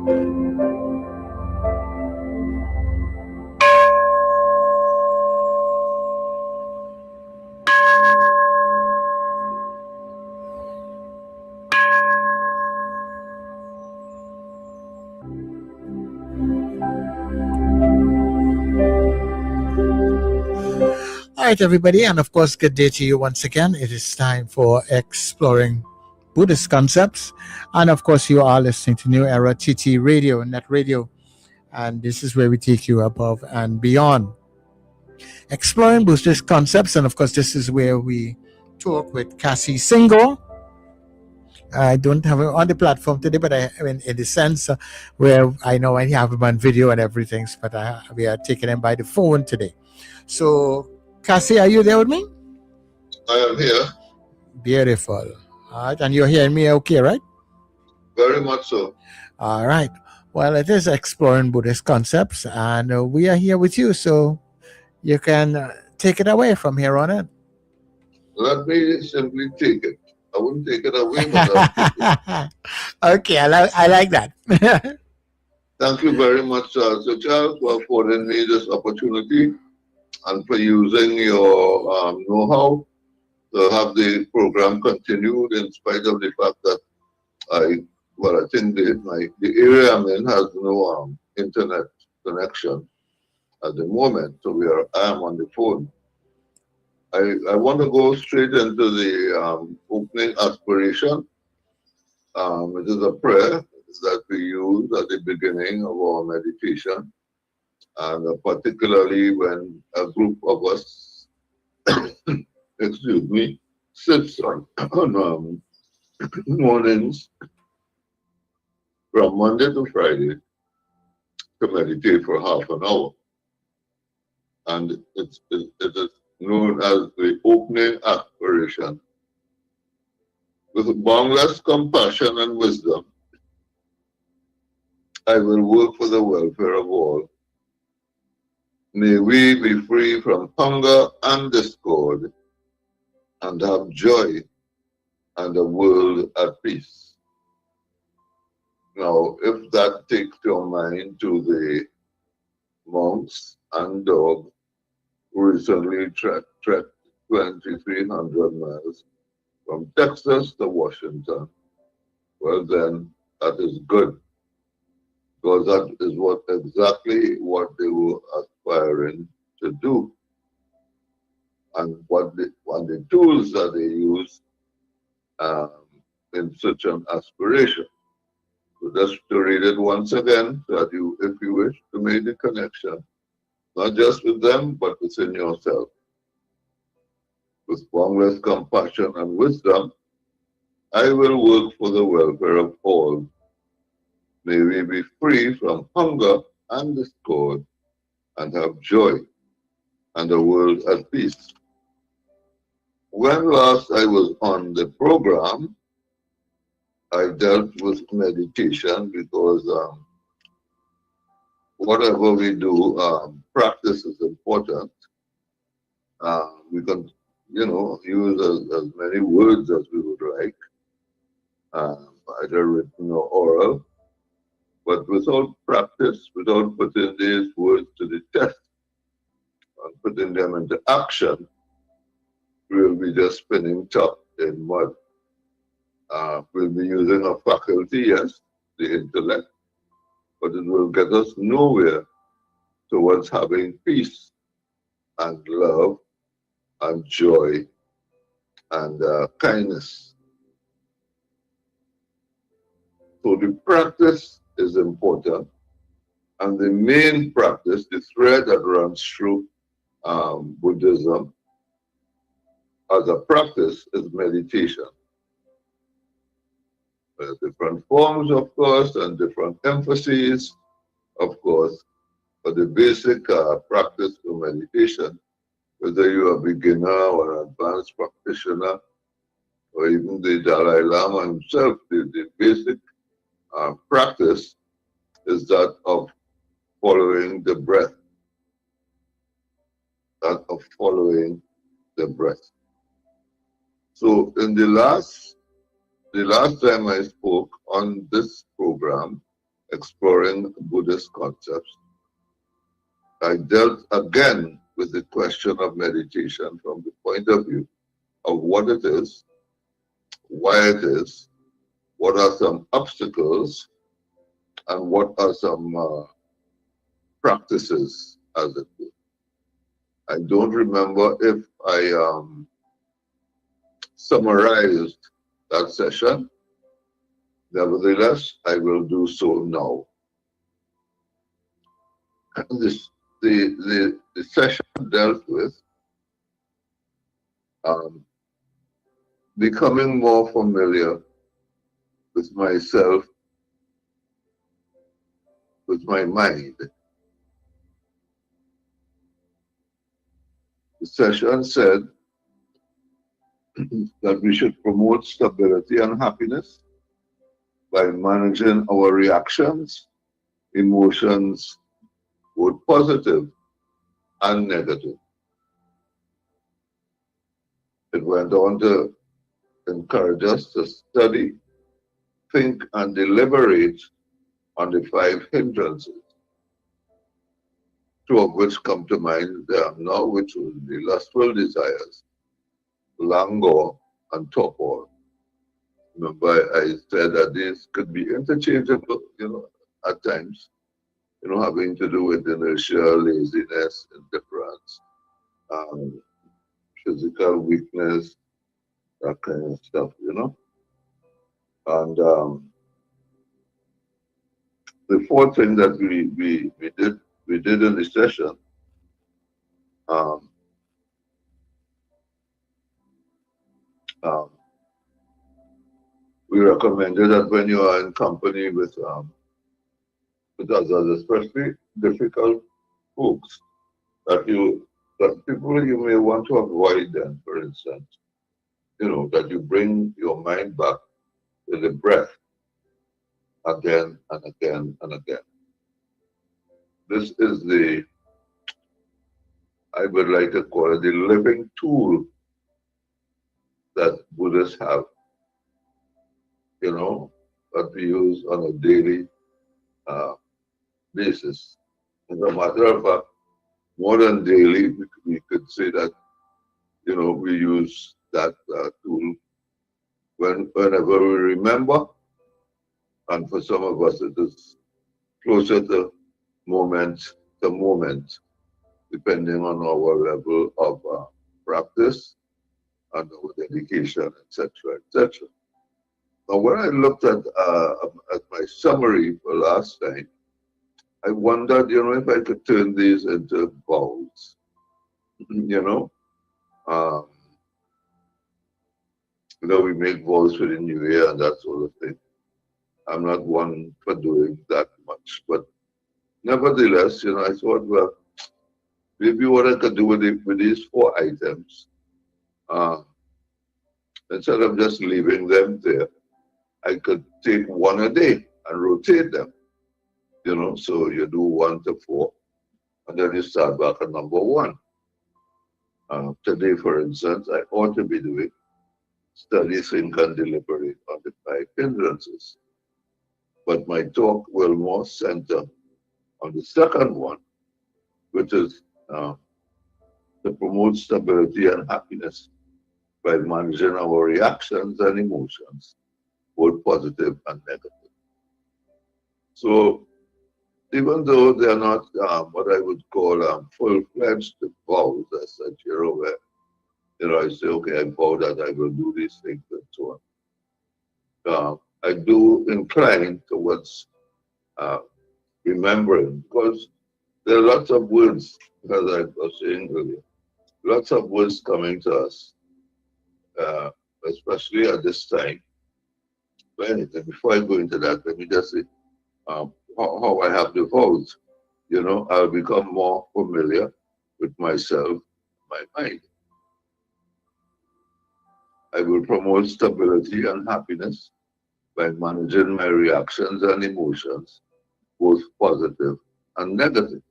All right, everybody, and of course, good day to you once again. It is time for Exploring Buddhist Concepts. And of course, you are listening to New Era TT Radio, Net Radio. And this is where we take you above and beyond. Exploring Buddhist Concepts. And of course, this is where we talk with Kasi Senghor. I don't have him on the platform today, but I mean, in the sense where I know I have him on video and everything, but we are taking him by the phone today. So, Kasi, are you there with me? I am here. Beautiful. All right, and you're hearing me okay, right? Very much so. All right. Well, it is Exploring Buddhist Concepts, and we are here with you, so you can take it away from here on in. Let me simply take it. I wouldn't take it away, but I'll take it. Okay, I like that. Thank you very much, Sir Charles, for affording me this opportunity and for using your know-how to have the program continued in spite of the fact that I think the area I'm in has no internet connection at the moment, so I am on the phone. I want to go straight into the opening aspiration. It is a prayer that we use at the beginning of our meditation, and particularly when a group of us, excuse me, sits on mornings from Monday to Friday to meditate for half an hour. And it is known as the opening aspiration. With boundless compassion and wisdom, I will work for the welfare of all. May we be free from hunger and discord and have joy and a world at peace. Now, if that takes your mind to the monks and dog who recently trekked 2,300 miles from Texas to Washington, well then, that is good, because that is exactly what they were aspiring to do, and the tools that they use in such an aspiration. So just to read it once again, so that you, if you wish to make the connection, not just with them, but within yourself. With boundless compassion and wisdom, I will work for the welfare of all. May we be free from hunger and discord and have joy and a world at peace. When last I was on the program, I dealt with meditation because whatever we do, practice is important. We can, use as many words as we would like, either written or oral. But without practice, without putting these words to the test and putting them into action, we'll be just spinning top in mud. We'll be using a faculty, yes, the intellect, but it will get us nowhere towards having peace and love and joy and kindness. So the practice is important, and the main practice, the thread that runs through Buddhism as a practice, is meditation. There are different forms, of course, and different emphases, of course, but the basic practice of meditation, whether you're a beginner or an advanced practitioner, or even the Dalai Lama himself, the basic practice is that of following the breath. That of following the breath. So in the last time I spoke on this program, Exploring Buddhist Concepts, I dealt again with the question of meditation from the point of view of what it is, why it is, what are some obstacles, and what are some practices, as it were. I don't remember if I summarized that session. Nevertheless, I will do so now. The session dealt with um, becoming more familiar with myself, with my mind. The session said that we should promote stability and happiness by managing our reactions, emotions, both positive and negative. It went on to encourage us to study, think, and deliberate on the 5 hindrances, 2 of which come to mind now, which would be lustful desires, languor, and torpor. Remember, I said that these could be interchangeable, at times, having to do with inertia, laziness, indifference, um, physical weakness, that kind of stuff. And the 4th thing that we did in the session, um, um, we recommended that when you are in company with others, especially difficult folks, that people you may want to avoid them, for instance, that you bring your mind back to the breath again and again and again. This is I would like to call it the living tool that Buddhists have, that we use on a daily basis. As a matter of fact, more than daily, we could say that, we use that tool whenever we remember, and for some of us it is closer to moment to moment, depending on our level of practice and our dedication, etc., etc. Now, when I looked at my summary for last time, I wondered, if I could turn these into vows. Um, we make vows for the new year and that sort of thing. I'm not one for doing that much, but nevertheless, I thought, well, maybe what I could do with these 4 items, instead of just leaving them there, I could take 1 a day and rotate them. So you do 1 to 4, and then you start back at number 1. Today, for instance, I ought to be doing study, think, and deliberate on the 5 hindrances. But my talk will more center on the second one, which is to promote stability and happiness by managing our reactions and emotions, both positive and negative. So even though they're not what I would call full-fledged vows as such, where I say, okay, I vow that I will do these things and so on. I do incline towards remembering, because there are lots of words, as I was saying earlier, lots of words coming to us, especially at this time. But anyway, before I go into that, let me just say how I have the vows. I'll become more familiar with myself, my mind. I will promote stability and happiness by managing my reactions and emotions, both positive and negative.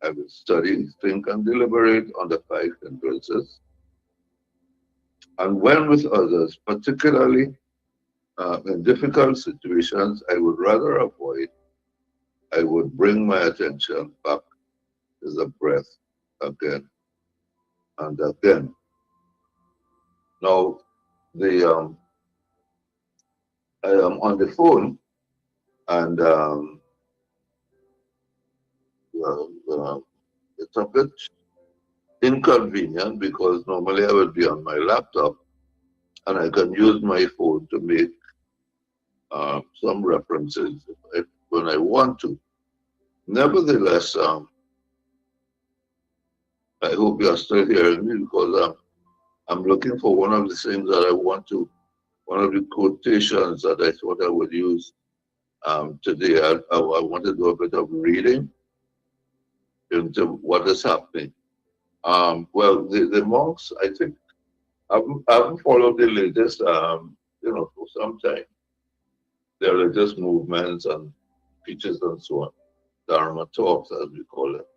I will study, think, and deliberate on the 5 hindrances. And when with others, particularly In difficult situations I would rather avoid, I would bring my attention back to the breath again and again. Now, the I am on the phone, and well, it's a bit inconvenient because normally I would be on my laptop and I can use my phone to make some references when I want to. Nevertheless, I hope you are still hearing me because I'm looking for one of the things that I want to, one of the quotations that I thought I would use today. I want to do a bit of reading into what is happening. Well, the monks, I think, I haven't followed the latest, for some time, the religious movements and speeches and so on, Dharma talks, as we call it.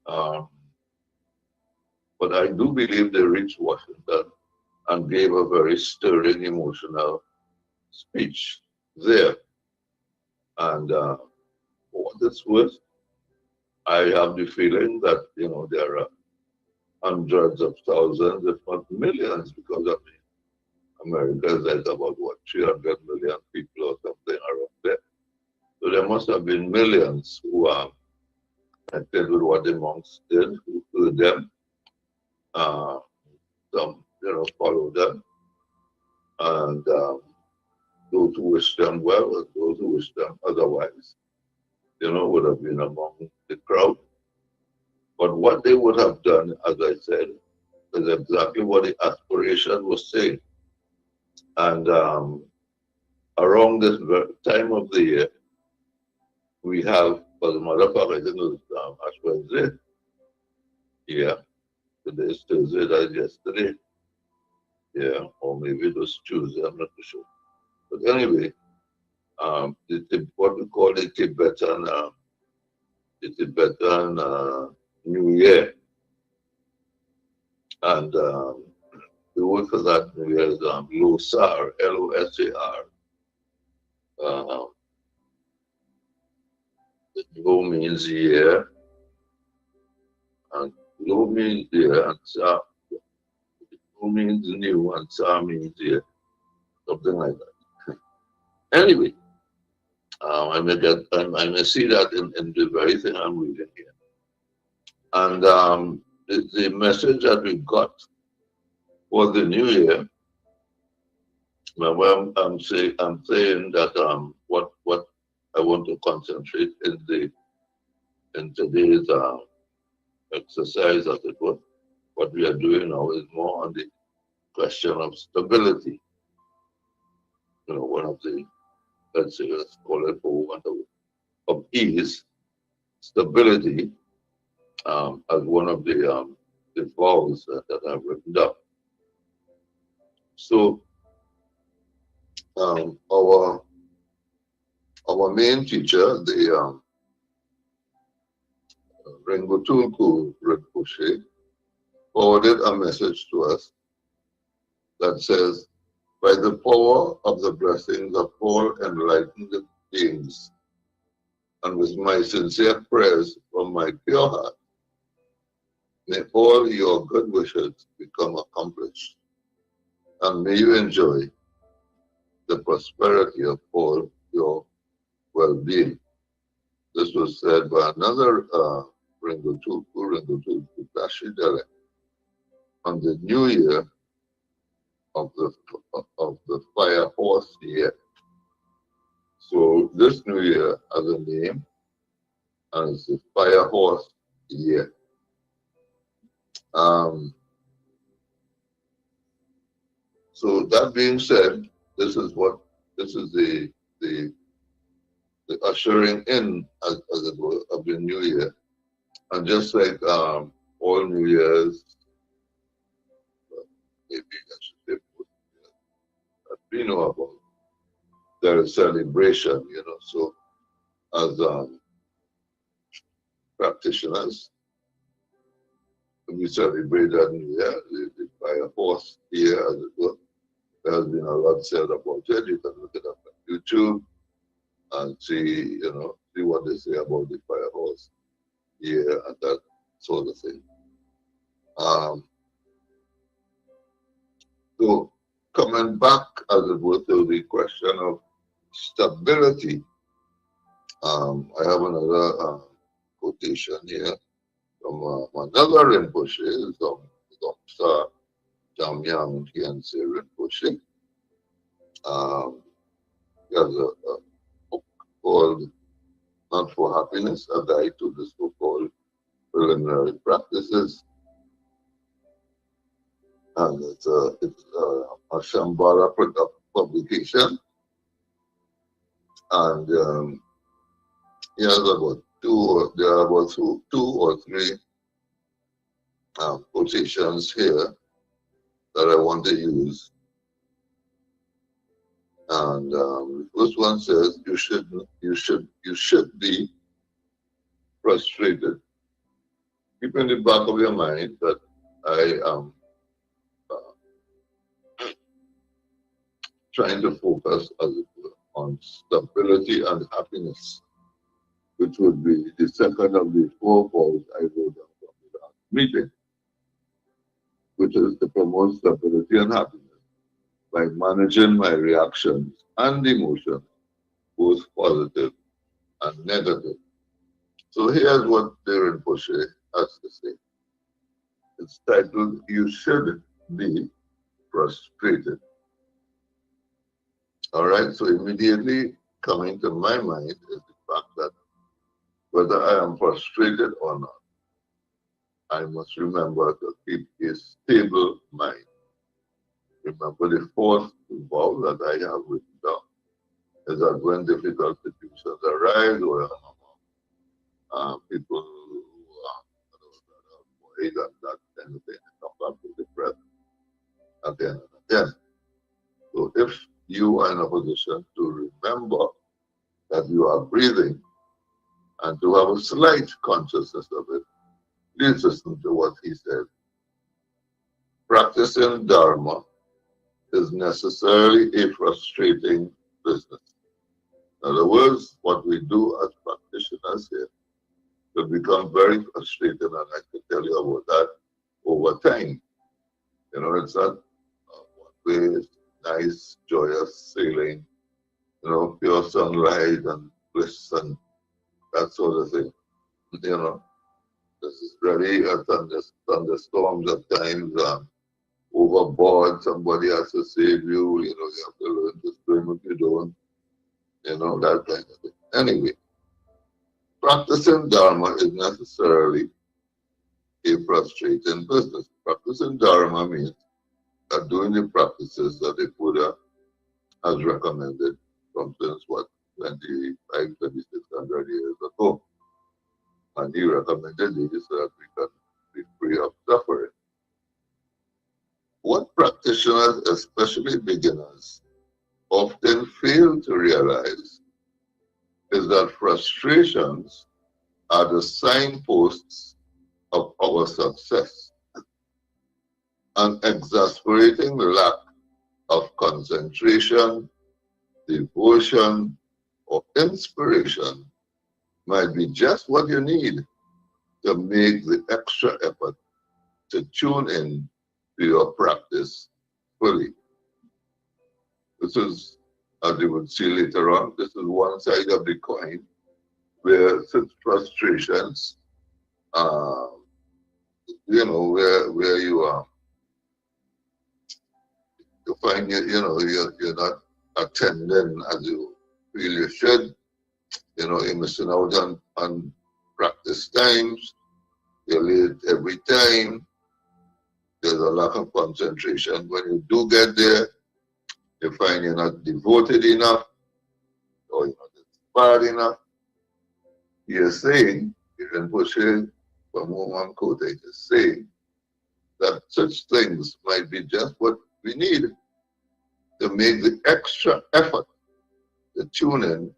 Um, but I do believe they reached Washington and gave a very stirring, emotional speech there. And for what it's worth, I have the feeling that, there are hundreds of thousands, if not millions, because I mean, America is like about, 300 million people or something around there. So there must have been millions who are connected with what the monks did, who heard them, some, follow them, and those who wish them well and those who wish them otherwise, would have been among the crowd. But what they would have done, as I said, is exactly what the aspiration was saying. And around this time of the year, we have, for the matter of fact, I think it was Ash Wednesday. Yeah, today is Thursday, that's yesterday. Yeah, or maybe it was Tuesday, I'm not too sure. But anyway, what we call the Tibetan New Year. And the word for that New Year is Losar, Losar. Lo means year, and Lo means year, and Sa, Lo means new, and Sa means year, something like that. Anyway, I may see that in the very thing I'm reading here. And the message that we got for the new year, well, I'm saying that what I want to concentrate in today's exercise, as it were, what we are doing now is more on the question of stability. One of the, let's call it for want of ease, stability, as one of the vows that I've written down. So our main teacher, the Rinpoche Rinpoche, forwarded a message to us that says, by the power of the blessings of all enlightened beings, and with my sincere prayers from my pure heart, may all your good wishes become accomplished, and may you enjoy the prosperity of all your well-being. This was said by another Rinpoche Dashidele, on the new year of the fire horse year. So this new year has a name, and it's the fire horse year. So that being said, this is the ushering in, as it were, of the new year. And just like all New Year's, maybe I should say, that we know about, there is celebration, so as practitioners, we celebrate that New Year by a horse year, as it were. There has been a lot said about it. You can look it up on YouTube and see, see what they say about the fire horse here and that sort of thing. So coming back, as it were, to the question of stability, I have another quotation here from another Rinpoche, Dr. Jamyang Khyentse Rinpoche. He has a book called Not for Happiness, a guide to the so-called preliminary practices. And it's a Shambhala publication. And he has about two or three quotations here that I want to use. And the first one says, you should be frustrated. Keep in the back of your mind that I am trying to focus on stability and happiness, which would be the second of the four goals I wrote down from the last meeting, which is to promote stability and happiness by managing my reactions and emotions, both positive and negative. So here's what the Rinpoche has to say. It's titled, You Should Be Frustrated. All right, so immediately coming to my mind is the fact that whether I am frustrated or not, I must remember to keep a stable mind. Remember the fourth vow that I have written down is that when difficult situations arise or people who are worried and that kind of thing come back to the breath again and again. So if you are in a position to remember that you are breathing and to have a slight consciousness of it, please listen to what he said. Practicing Dharma is necessarily a frustrating business. In other words, what we do as practitioners here will become very frustrating, and I can tell you about that over time. It's not one way, it's nice, joyous sailing, pure sunlight and bliss and that sort of thing. This is really a thunderstorms at times. Overboard, somebody has to save you. You have to learn to swim if you don't. That kind of thing. Anyway, practicing Dharma is necessarily a frustrating business. Practicing Dharma means that doing the practices that the Buddha has recommended from since 2,600 years ago. And he recommended these so that we can be free of suffering. What practitioners, especially beginners, often fail to realize is that frustrations are the signposts of our success. An exasperating lack of concentration, devotion, or inspiration might be just what you need to make the extra effort to tune in to your practice fully. This is, as you will see later on, this is one side of the coin where such frustrations, where you are, you find you're not attending as you feel you should. You're missing out on practice times. You're late every time. There's a lack of concentration. When you do get there, you find you're not devoted enough or you're not inspired enough. You're saying, you can push it from one quote, is saying that such things might be just what we need to make the extra effort to tune in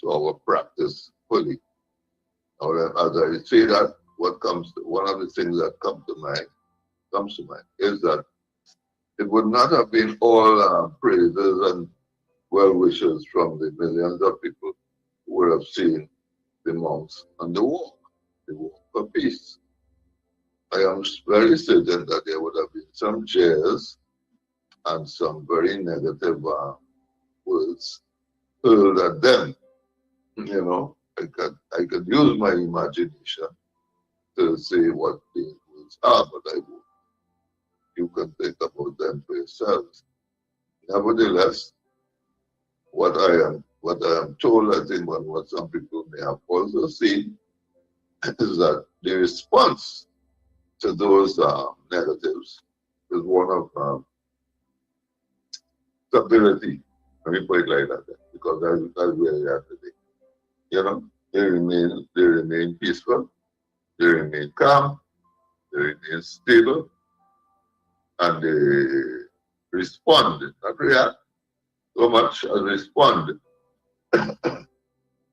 to our practice fully. As I say that, one of the things that comes to mind is that it would not have been all praises and well wishes from the millions of people who would have seen the monks on the walk for peace. I am very certain that there would have been some jeers and some very negative words hurled at them. You know, I could use my imagination to say what these words are, but I won't. You can think about them for yourselves. Nevertheless, what I am told, I think, and what some people may have also seen, is that the response to those negatives is one of stability. Let me put it like that, because that's where we are today. You know, they remain peaceful, they remain calm, they remain stable, and they respond, not react so much as respond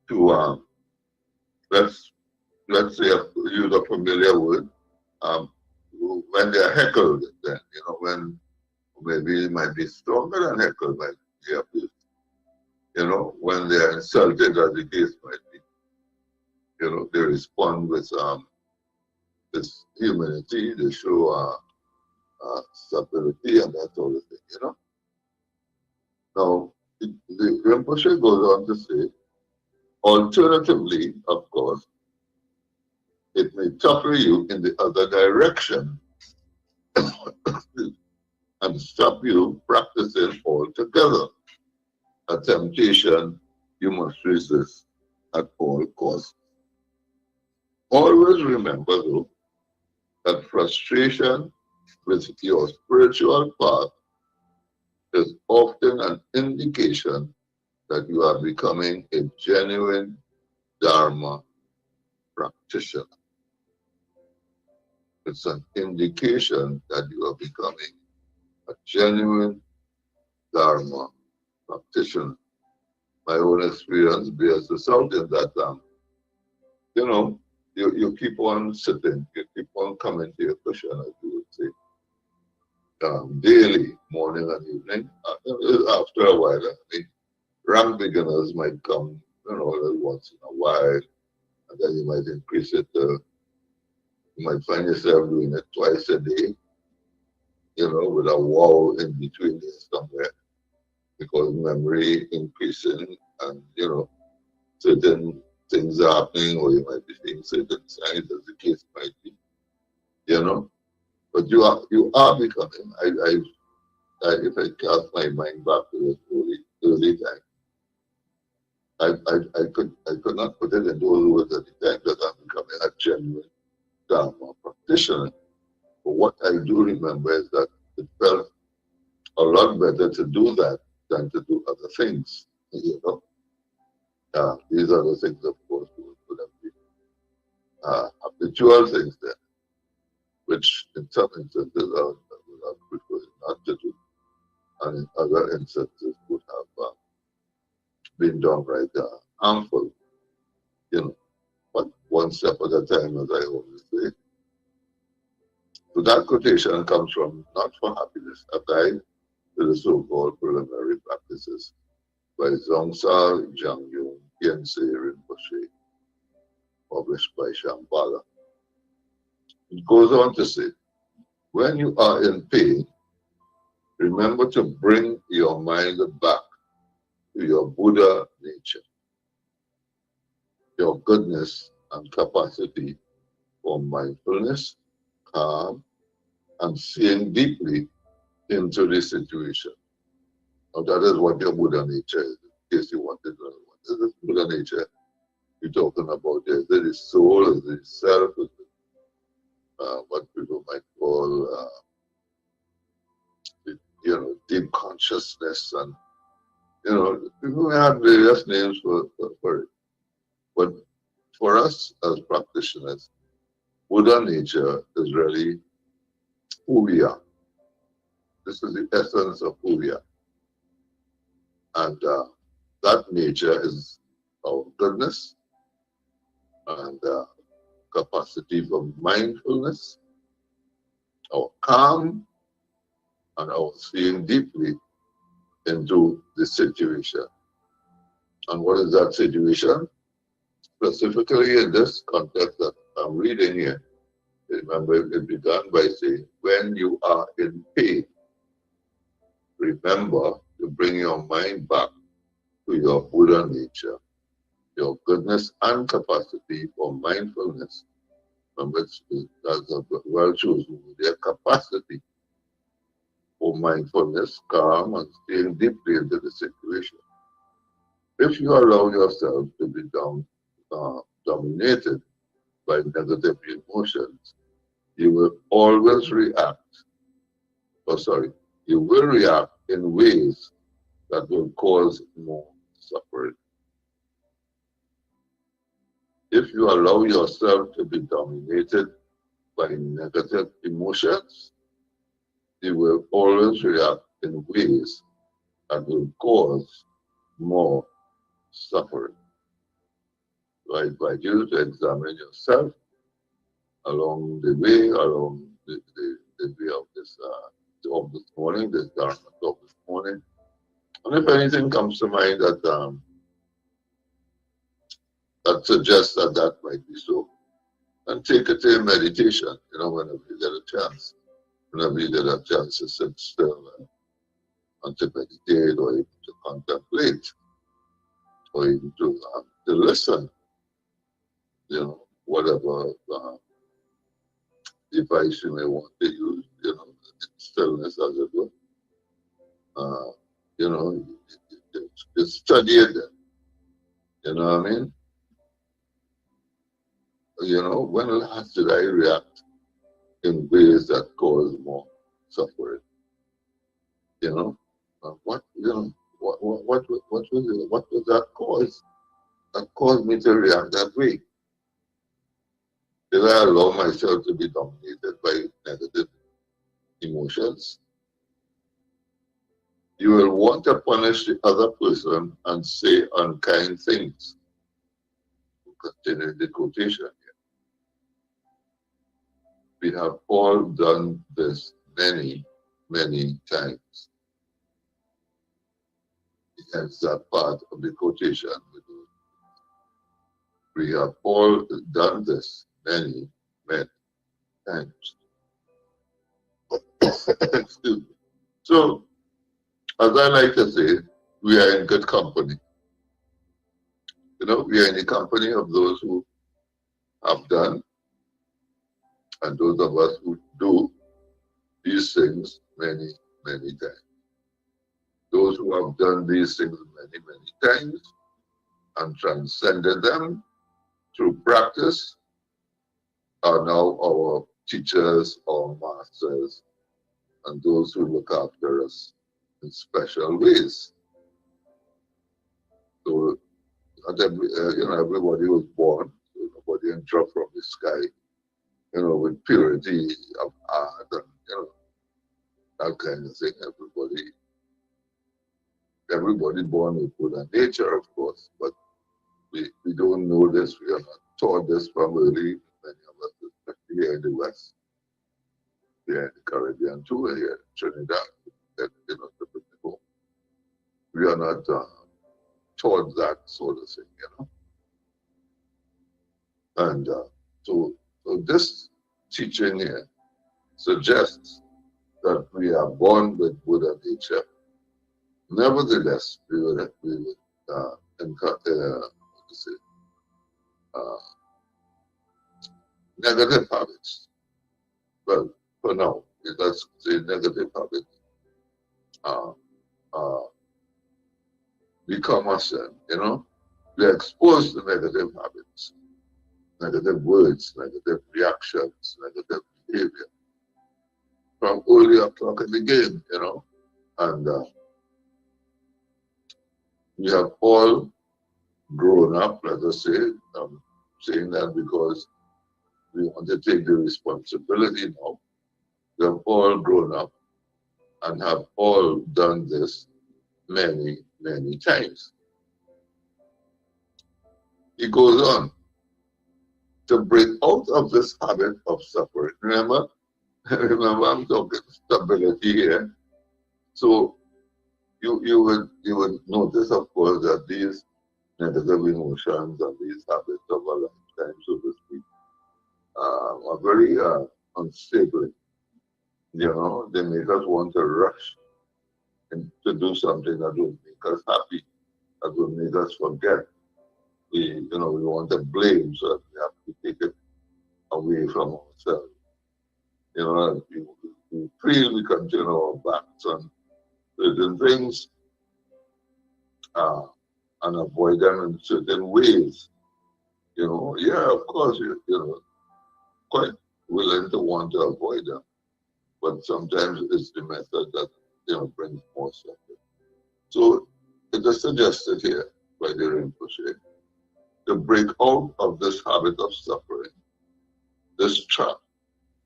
to let's say use a familiar word, um, when they are heckled, then when maybe it might be stronger than heckled might be abused. When they are insulted, as the case might be, they respond with this humility, they show stability and that sort of thing. Now, the Rinpoche goes on to say, alternatively, of course, it may topple you in the other direction and stop you practicing altogether. A temptation you must resist at all costs. Always remember, though, that frustration with your spiritual path is often an indication that you are becoming a genuine Dharma practitioner. It's an indication that you are becoming a genuine Dharma practitioner. My own experience bears this out in that, you keep on sitting, you keep on coming to your cushion, as you would say, daily, morning and evening. After a while, rank beginners might come, once in a while, and then you might increase it. You might find yourself doing it twice a day, with a wow in between there somewhere, because memory increasing and, certain things are happening, or you might be seeing certain signs, as the case might be, But you are becoming. If I cast my mind back to the early time, I could not put it in those words at the time that I'm becoming a genuine Dharma practitioner. But what I do remember is that it felt a lot better to do that than to do other things. These other things, of course, would have been habitual things there, which in some instances I would have preferred not to do, and in other instances would have been downright harmful. But one step at a time, as I always say. So that quotation comes from Not for Happiness, a guide to the so-called preliminary practices by Zhongsar Jangyung Gyensei Rinpoche, published by Shambhala. It goes on to say, when you are in pain, remember to bring your mind back to your Buddha nature, your goodness and capacity for mindfulness, calm, and seeing deeply into the situation. Now that is what your Buddha nature is. In case you wanted to know what is this Buddha nature you're talking about there. Is it the soul? Is it self? Is it what people might call deep consciousness? And people may have various names for it. But for us as practitioners, Buddha nature is really who we are. This is the essence of who we are. And that nature is our goodness and capacity for mindfulness, our calm, and our seeing deeply into the situation. And what is that situation? Specifically in this context that I'm reading here, remember it began by saying, when you are in pain, remember to bring your mind back to your Buddha nature, your goodness and capacity for mindfulness. Remember, that's a well chosen word, their capacity for mindfulness, calm, and staying deeply into the situation. If you allow yourself to be dominated by negative emotions, you will always react, you will react in ways that will cause more suffering. If you allow yourself to be dominated by negative emotions, you will always react in ways that will cause more suffering. So I invite you to examine yourself along the way, along the way of this talk this morning, this Dharma talk this morning. And if anything comes to mind that that suggests that that might be so, then take it to meditation, whenever you get a chance. Whenever you get a chance to sit still and to meditate, or even to contemplate, or even to listen, whatever device you may want to use, stillness as it were. Just study it then. You know what I mean? When last did I react in ways that cause more suffering? What was that cause that caused me to react that way? Did I allow myself to be dominated by negative emotions? You will want to punish the other person and say unkind things. We'll continue the quotation here. We have all done this many, many times. Hence that part of the quotation. We have all done this many, many times. Excuse me. So, as I like to say, we are in good company. We are in the company of those who have done and those of us who do these things many, many times. Those who have done these things many, many times and transcended them through practice are now our teachers, our masters, and those who look after us in special ways. So, everybody was born, nobody didn't drop from the sky, with purity of heart and, that kind of thing. Everybody born with Buddha nature, of course, but we don't know this. We are not taught this from early, many of us, especially here in the West. Here in the Caribbean too, here in Trinidad, we are not taught that sort of thing, And so this teaching here suggests that we are born with Buddha nature. Nevertheless, we would negative habits. Well, for now, let's say negative habits become us then, We are exposed to negative habits, negative words, negative reactions, negative behavior from early o'clock in the game, And we have all grown up, let us say. I'm saying that because we want to take the responsibility now. We have all grown up and have all done this many, many times. He goes on to break out of this habit of suffering. Remember I'm talking stability here. So you would notice, of course, that these negative emotions and these habits of a lifetime, so to speak, are very unstable. You know, they make us want to rush and to do something that will make us happy, that will make us forget. We want to blame, so that we have to take it away from ourselves. You know, we feel we can turn our backs on certain things uh, and avoid them in certain ways. You know, yeah, of course, quite willing to want to avoid them, but sometimes it's the method that brings more suffering. So it is suggested here by the Rinpoche to break out of this habit of suffering, this trap.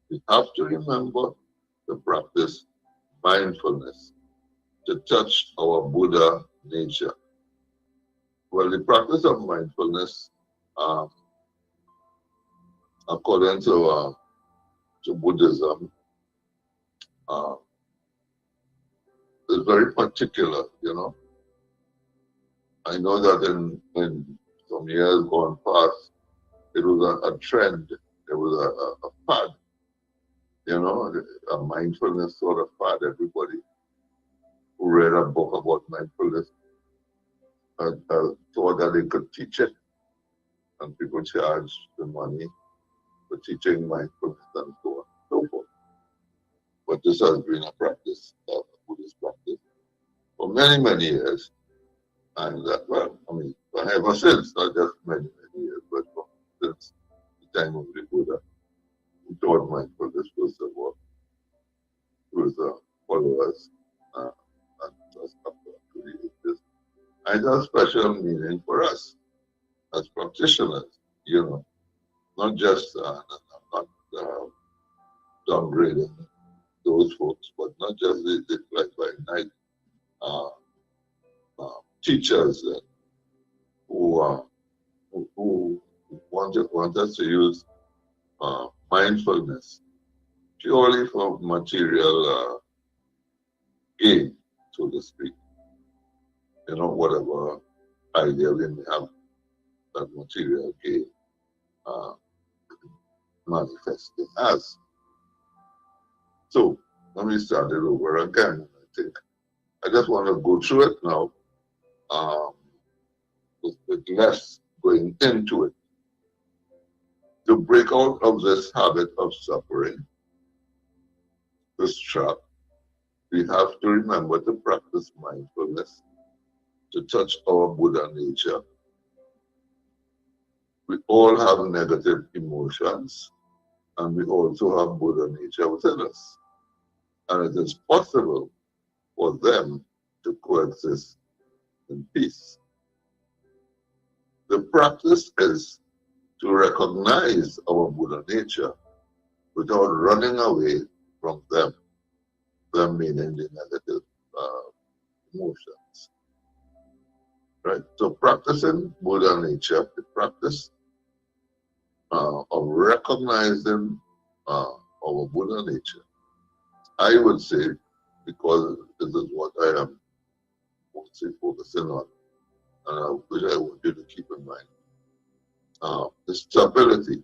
We have to remember to practice mindfulness, to touch our Buddha nature. Well, the practice of mindfulness, um, according to Buddhism, uh, is very particular. I know that in some years gone past, it was a trend. It was a fad, a mindfulness sort of fad. Everybody who read a book about mindfulness thought that they could teach it, and people charged the money for teaching mindfulness and so on and so forth. But this has been a practice, a Buddhist practice, for many, many years. And ever since, not just many, many years, but since the time of the Buddha, who taught mindfulness was followers and just up to the ages. And it has special meaning for us as practitioners, not just not downgrading those folks, but not just the fly-by-night uh, teachers who want us to use mindfulness purely for material gain, so to speak. Whatever idea we may have that material gain manifesting as. So let me start it over again. I think I just want to go through it now um, with less going into it. To break out of this habit of suffering, this trap, we have to remember to practice mindfulness, to touch our Buddha nature. We all have negative emotions, and we also have Buddha nature within us. And it is possible for them to coexist in peace. The practice is to recognize our Buddha nature without running away from them meaning the negative emotions. Right? So practicing Buddha nature, the practice of recognizing our Buddha nature, I would say, because this is what I am mostly focusing on, and which I want you to keep in mind, the stability.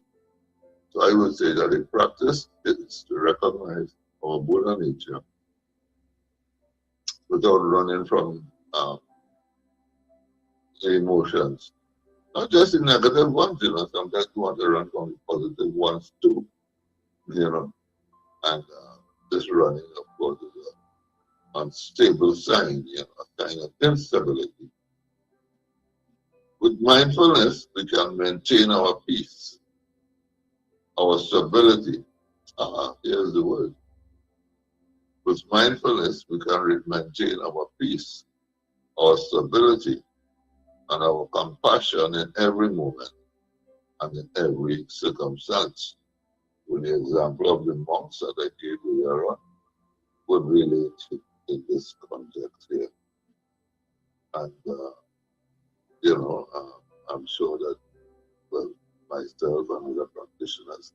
So I would say that the practice is to recognize our Buddha nature without running from the emotions. Not just the negative ones, sometimes you want to run from the positive ones too, and this running, of course, is an unstable sign, a kind of instability. With mindfulness, we can maintain our peace, our stability. Here's the word. With mindfulness, we can maintain our peace, our stability, and our compassion in every moment and in every circumstance. With the example of the monks that I gave earlier on, would relate in this context here. And, I'm sure that, well, myself and other practitioners,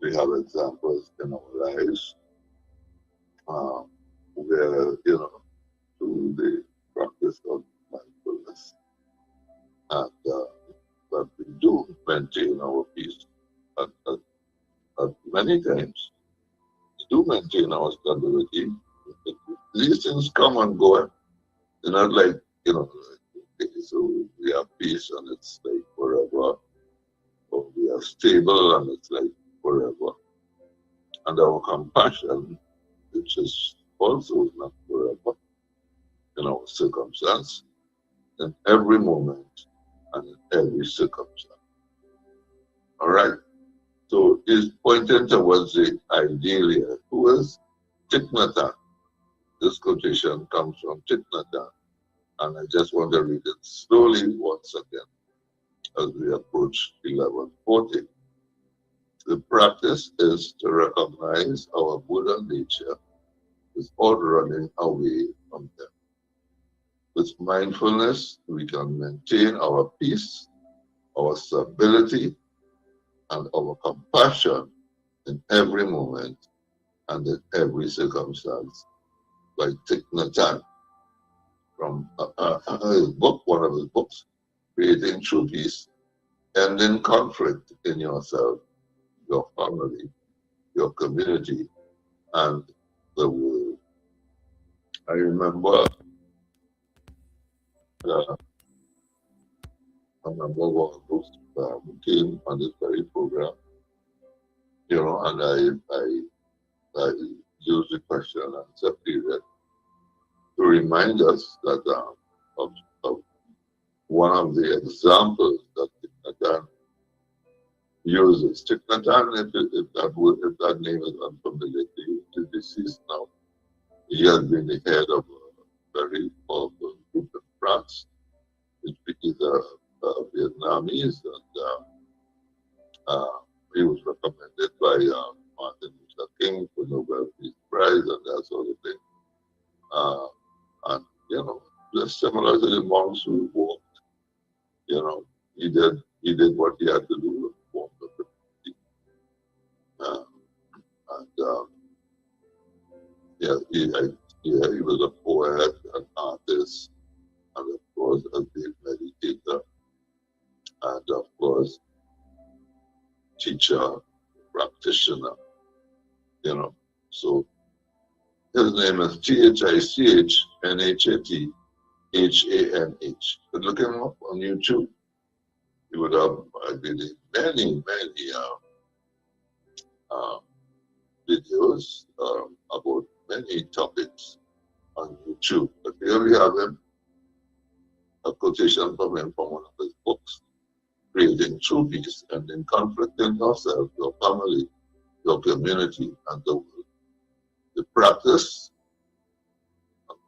we have examples in our lives where, through the practice of mindfulness, and that we do maintain our peace at many times. We do maintain our stability. These things come and go. They're not like, okay, so we have peace and it's like forever, or we are stable and it's like forever. And our compassion, which is also not forever in our circumstance, in every moment and in every circumstance. All right. So he's pointing towards the ideal here, who is Thich Nhat Hanh. This quotation comes from Thich Nhat Hanh, and I just want to read it slowly once again as we approach 11:40. The practice is to recognize our Buddha nature without running away from them. With mindfulness, we can maintain our peace, our stability, and our compassion in every moment and in every circumstance. By Thich Nhat Hanh, from his book, one of his books, Creating True Peace, Ending Conflict in Yourself, your family, your community, and the world. I remember one of those who came on this very program, and I used the question and answer period to remind us that of one of the examples that Thich Nhat Hanh uses. Thich Nhat Hanh, if that name is unfamiliar to you, is deceased now. He has been the head of a very powerful group in France, which is Vietnamese, and he was recommended by Martin Luther King for Nobel Peace Prize and that sort of thing. And just similar to the monks who walked, he did what he had to do to form the community. He was a poet, an artist, and of course a great meditator, and of course teacher, practitioner. So his name is Thich Nhat Hanh. But look him up on YouTube. You would have, I believe, many videos about many topics on YouTube. But here we have him, a quotation from him from one of his books, Creating True Peace, Ending Conflict in Yourself, your family, your community, and the world. The practice,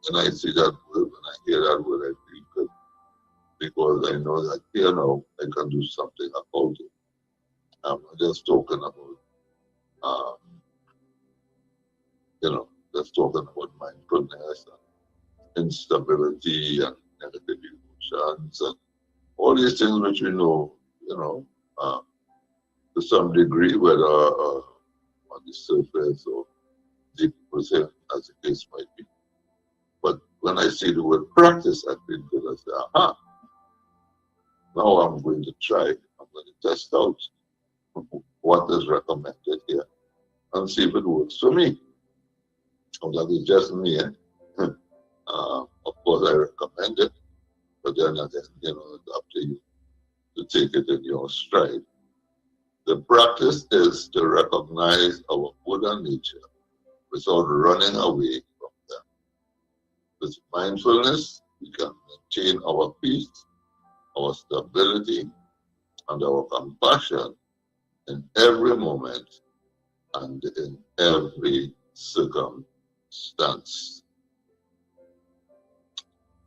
when I see that word, when I hear that word, I feel good, because I know that here now I can do something about it. I'm not just talking about, just talking about mindfulness and instability and negative emotions and all these things which we know, to some degree, whether on the surface or deep within, as the case might be. But when I see the word practice, I feel good. I say, aha, now I'm going to try, I'm going to test out what is recommended here and see if it works for me. And that is just me. Of course, I recommend it, but then again, it's up to you to take it in your stride. The practice is to recognize our Buddha nature without running away from them. With mindfulness, we can maintain our peace, our stability, and our compassion in every moment and in every circumstance.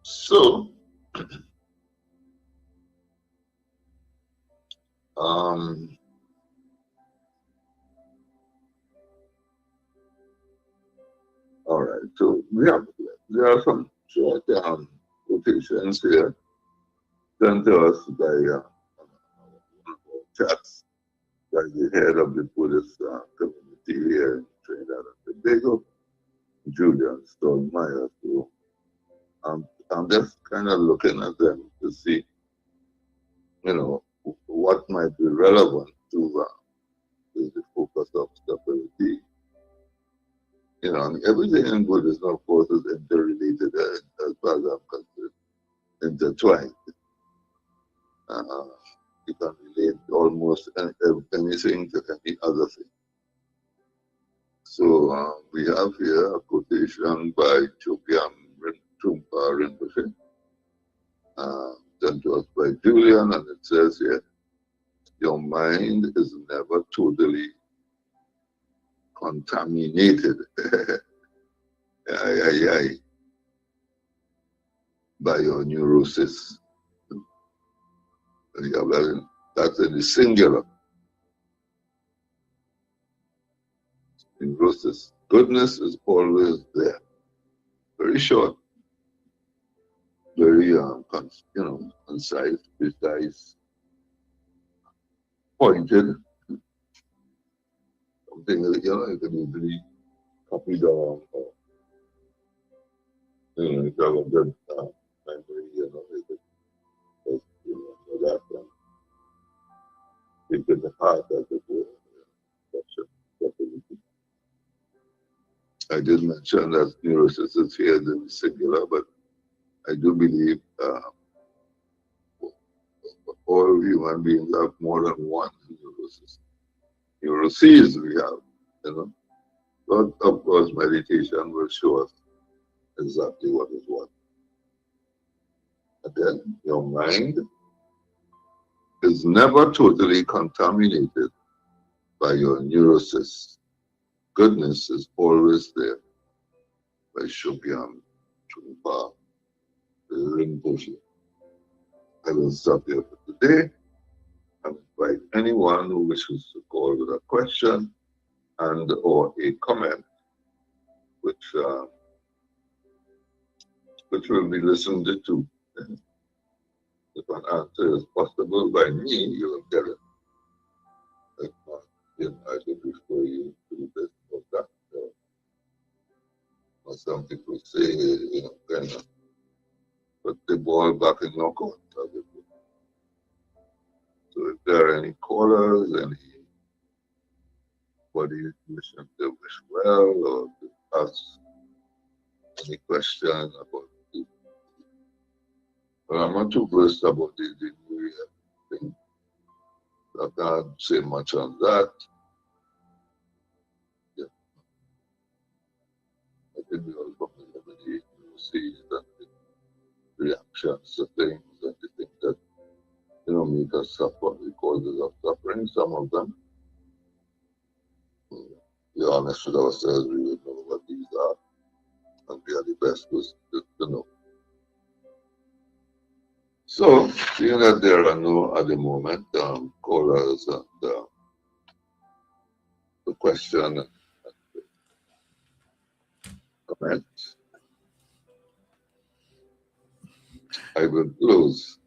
So, all right, so there are some short quotations here sent to us by one of our chats, by the head of the Buddhist community here in Trinidad and Tobago, Julian Stallmeyer. So I'm just kind of looking at them to see, what might be relevant to the focus of stability. And everything in Buddhism, of course, is interrelated as far as I'm concerned, intertwined. You can relate almost anything to any other thing. So we have here a quotation by Chogyam Rinpoche, sent to us by Julian, and it says here, your mind is never totally contaminated by your neurosis. That's in the singular. Neurosis. Goodness is always there. Very short, very concise, precise, pointed. Something that you can easily copy down, or you have a good memory, you can remember that and think in the heart as it were. I did mention that neurosis is here in the singular, but I do believe all human beings have more than one neurosis. Neuroses we have, But of course, meditation will show us exactly what is what. And then your mind is never totally contaminated by your neurosis. Goodness is always there. By Chogyam Rinpoche. I will stop here for today and invite anyone who wishes to call with a question and or a comment, which will be listened to. If an answer is possible by me, you will get it. If not, I could refer you to this or that. Or some people say, kind of put the ball back in your court. So if there are any callers, anybody wishing to wish well or to ask any question about it. But I'm not too versed about the New Year thing. I can't say much on that. Yeah. I think we all familiar with the news and the reactions to things and the things that make us suffer, the causes of suffering, some of them. To be honest with ourselves, we would know what these are, and we are the best to know. So, seeing that there are no at the moment callers and the question and comments, I will close.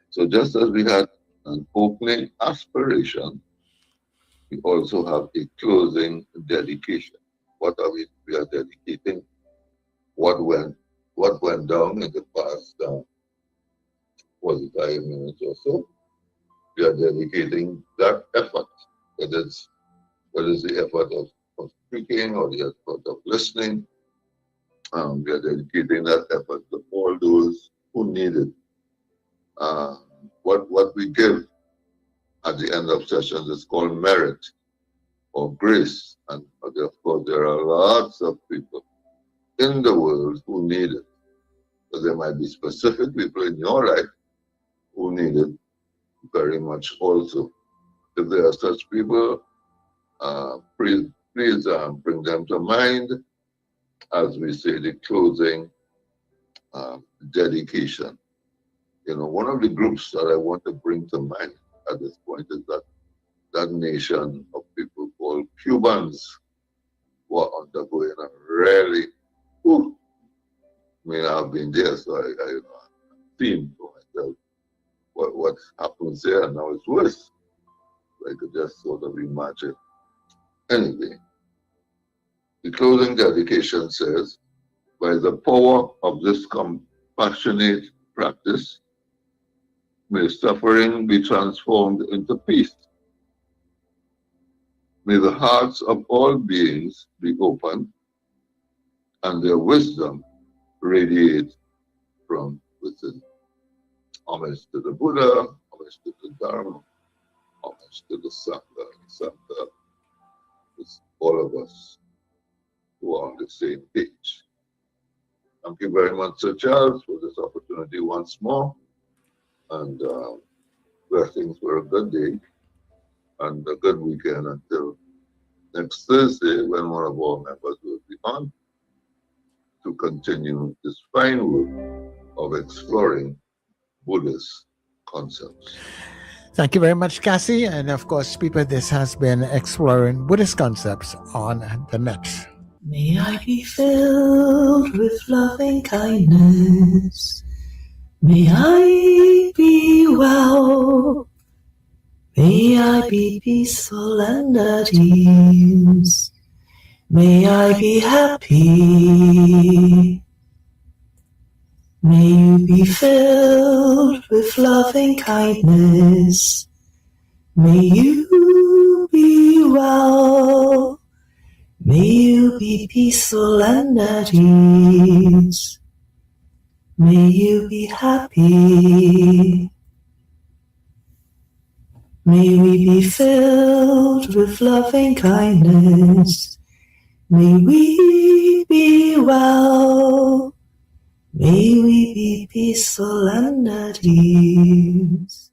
So just as we had an opening aspiration, we also have a closing dedication. What are we are dedicating? What went down in the past 45 minutes or so? We are dedicating that effort. Whether it's the effort of speaking or the effort of listening. We are dedicating that effort to all those who need it. What we give at the end of sessions is called merit or grace. And of course, there are lots of people in the world who need it. So there might be specific people in your life who need it very much also. If there are such people, please bring them to mind as we say the closing dedication. One of the groups that I want to bring to mind at this point is that nation of people called Cubans who are undergoing a really, I've been there, so I've seen for myself what happens there, and now it's worse. I could just sort of imagine. Anyway, The closing dedication says, by the power of this compassionate practice, may suffering be transformed into peace. May the hearts of all beings be open and their wisdom radiate from within. Homage to the Buddha, homage to the Dharma, homage to the Sangha. Sangha is all of us who are on the same page. Thank you very much, Sir Charles, for this opportunity once more. And blessings for a good day and a good weekend until next Thursday, when one of our members will be on to continue this fine work of exploring Buddhist concepts. Thank you very much, Kasi. And of course, people, this has been Exploring Buddhist Concepts on the NETT. May I be filled with loving kindness. May I be well. May I be peaceful and at ease. May I be happy. May you be filled with loving kindness. May you be well. May you be peaceful and at ease. May you be happy. May we be filled with loving kindness. May we be well. May we be peaceful and at ease.